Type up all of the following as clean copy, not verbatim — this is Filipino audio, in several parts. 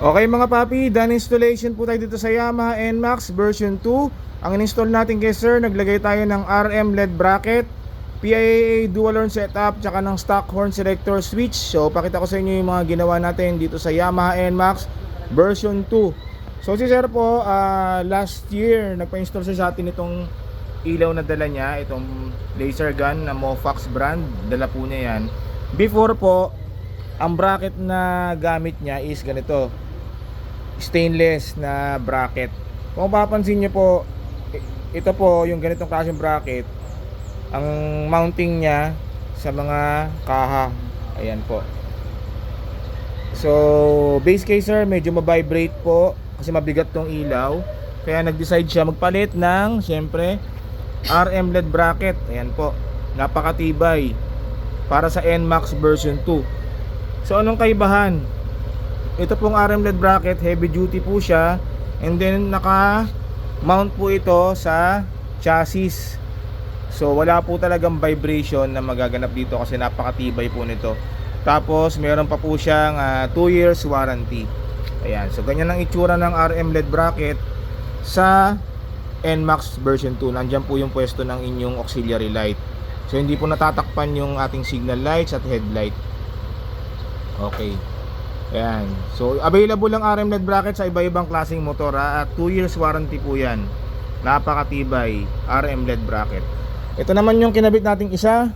Okay mga papi, done installation po tayo dito sa Yamaha NMAX version 2. Ang in-install natin kay sir, naglagay tayo ng RM LED bracket, PIAA dual horn setup, tsaka ng stock horn selector switch. So pakita ko sa inyo yung mga ginawa natin dito sa Yamaha NMAX version 2. So si sir po, last year nagpa-install siya sa atin itong ilaw na dala niya, itong laser gun na Mofax brand, dala po niya yan. Before po, ang bracket na gamit niya is ganito, stainless na bracket. Kung mapapansin niyo po, ito po yung ganitong klaseng bracket, ang mounting niya sa mga kaha, ayan po. So base case sir, medyo ma-vibrate po kasi mabigat tong ilaw, kaya nag-decide siya magpalit ng syempre RM LED bracket. Ayan po, napakatibay para sa NMAX version 2. So anong kaibahan? Ito pong RM LED bracket, heavy duty po siya, and then naka mount po ito sa chassis. So wala po talagang vibration na magaganap dito kasi napakatibay po nito. Tapos meron pa po siyang 2 years warranty. Ayan, so ganyan ang itsura ng RM LED bracket sa NMAX version 2. Nandiyan po yung pwesto ng inyong auxiliary light. So hindi po natatakpan yung ating signal lights at headlight. Okay. Ayan. So available lang RM LED bracket sa iba-ibang klaseng motor at 2 years warranty po yan. Napakatibay RM LED bracket. Ito naman yung kinabit nating isa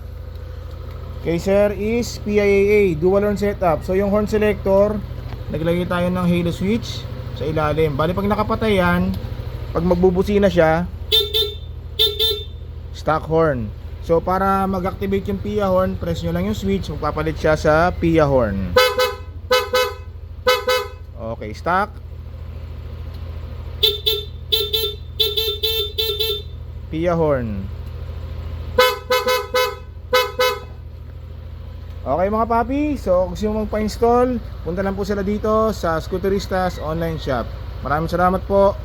kay sir is PIAA dual horn setup. So yung horn selector, naglagay tayo ng halo switch sa ilalim. Bali pag nakapatay yan, pag magbubusina siya, stock horn. So para mag-activate yung PIA horn, press nyo lang yung switch, magpapalit siya sa PIA horn. Okay, stock. PIA horn. Okay mga papi, so kung gusto mo magpa-install, punta lang po sila dito sa Scooteristas online shop. Maraming salamat po.